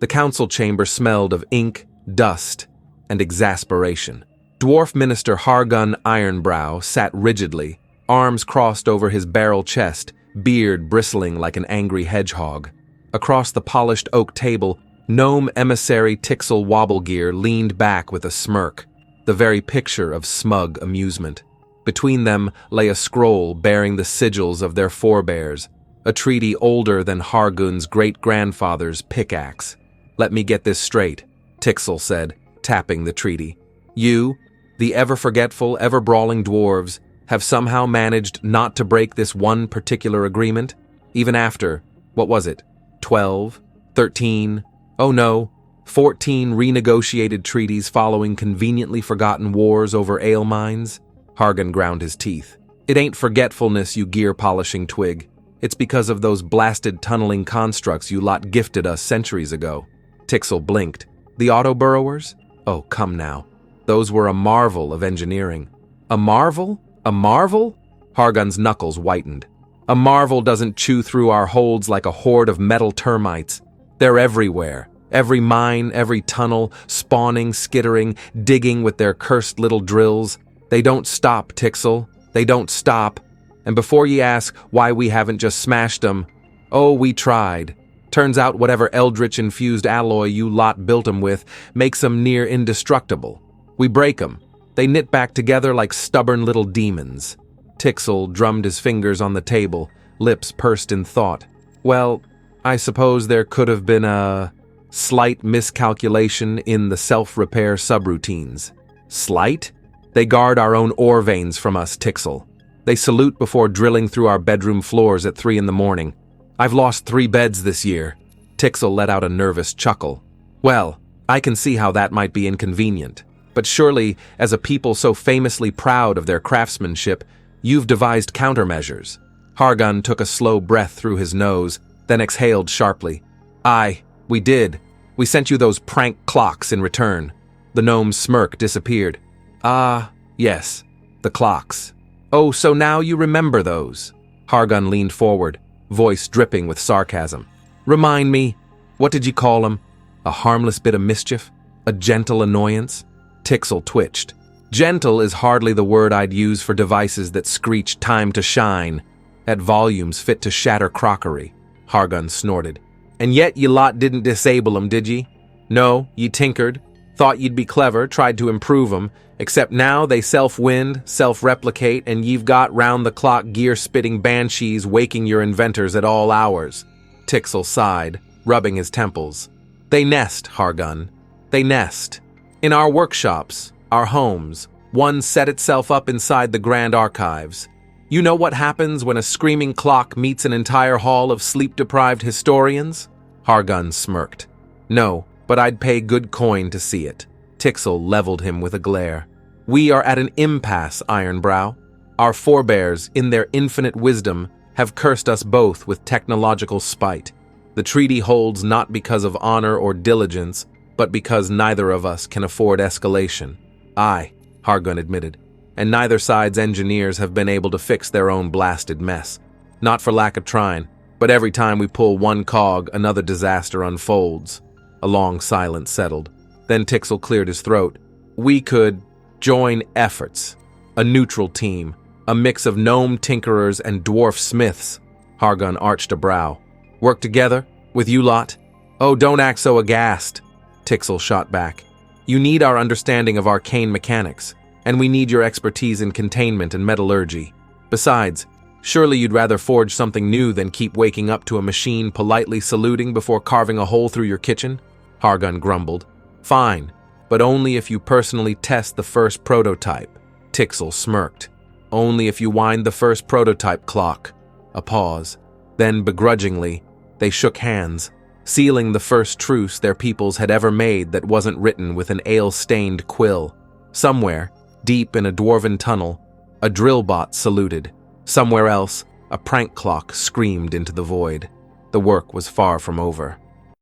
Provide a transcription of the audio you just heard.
The council chamber smelled of ink, dust, and exasperation. Dwarf Minister Hargun Ironbrow sat rigidly, arms crossed over his barrel chest, beard bristling like an angry hedgehog. Across the polished oak table, Gnome emissary Tixel Wobblegear leaned back with a smirk, the very picture of smug amusement. Between them lay a scroll bearing the sigils of their forebears, a treaty older than Hargun's great-grandfather's pickaxe. "Let me get this straight," Tixel said, tapping the treaty. "You, the ever-forgetful, ever-brawling dwarves, have somehow managed not to break this one particular agreement, even after, what was it, 12, 13, oh no, 14 renegotiated treaties following conveniently forgotten wars over ale mines?" Hargun ground his teeth. "It ain't forgetfulness, you gear-polishing twig. It's because of those blasted tunneling constructs you lot gifted us centuries ago." Tixel blinked. "The auto-burrowers? Oh, come now. Those were a marvel of engineering." "A marvel? A marvel?" Hargun's knuckles whitened. "A marvel doesn't chew through our holds like a horde of metal termites. They're everywhere. Every mine, every tunnel, spawning, skittering, digging with their cursed little drills. They don't stop, Tixel. They don't stop. And before ye ask why we haven't just smashed them, oh, we tried. Turns out whatever eldritch-infused alloy you lot built 'em with makes 'em near indestructible. We break 'em. They knit back together like stubborn little demons." Tixel drummed his fingers on the table, lips pursed in thought. "Well, I suppose there could have been a slight miscalculation in the self-repair subroutines." "Slight? They guard our own ore veins from us, Tixel. They salute before drilling through our bedroom floors at 3 in the morning. I've lost 3 beds this year." Tixel let out a nervous chuckle. "Well, I can see how that might be inconvenient. But surely, as a people so famously proud of their craftsmanship, you've devised countermeasures." Hargun took a slow breath through his nose, then exhaled sharply. "Aye, we did. We sent you those prank clocks in return." The gnome's smirk disappeared. "Ah, yes, the clocks. Oh, so now you remember those." Hargun leaned forward, voice dripping with sarcasm. "Remind me, what did you call them? A harmless bit of mischief? A gentle annoyance?" Tixel twitched. "Gentle is hardly the word I'd use for devices that screech time to shine at volumes fit to shatter crockery," Hargun snorted. "And yet ye lot didn't disable 'em, did ye? No, ye tinkered, thought you'd be clever, tried to improve 'em, except now they self-wind, self-replicate, and ye've got round-the-clock gear-spitting banshees waking your inventors at all hours." Tixel sighed, rubbing his temples. "They nest, Hargun. They nest. In our workshops, our homes, one set itself up inside the Grand Archives. You know what happens when a screaming clock meets an entire hall of sleep-deprived historians?" Hargun smirked. "No, but I'd pay good coin to see it." Tixel leveled him with a glare. "We are at an impasse, Ironbrow. Our forebears, in their infinite wisdom, have cursed us both with technological spite. The treaty holds not because of honor or diligence, but because neither of us can afford escalation." "Aye," Hargun admitted, "and neither side's engineers have been able to fix their own blasted mess. Not for lack of trying, but every time we pull one cog, another disaster unfolds." A long silence settled. Then Tixel cleared his throat. "We could join efforts. A neutral team, a mix of gnome tinkerers and dwarf smiths." Hargun arched a brow. "Work together? With you lot?" "Oh, don't act so aghast," Tixel shot back. "You need our understanding of arcane mechanics, and we need your expertise in containment and metallurgy. Besides, surely you'd rather forge something new than keep waking up to a machine politely saluting before carving a hole through your kitchen?" Hargun grumbled. "Fine, but only if you personally test the first prototype." Tixel smirked. "Only if you wind the first prototype clock." A pause. Then, begrudgingly, they shook hands, sealing the first truce their peoples had ever made that wasn't written with an ale-stained quill. Somewhere, deep in a dwarven tunnel, a drillbot saluted. Somewhere else, a prank clock screamed into the void. The work was far from over.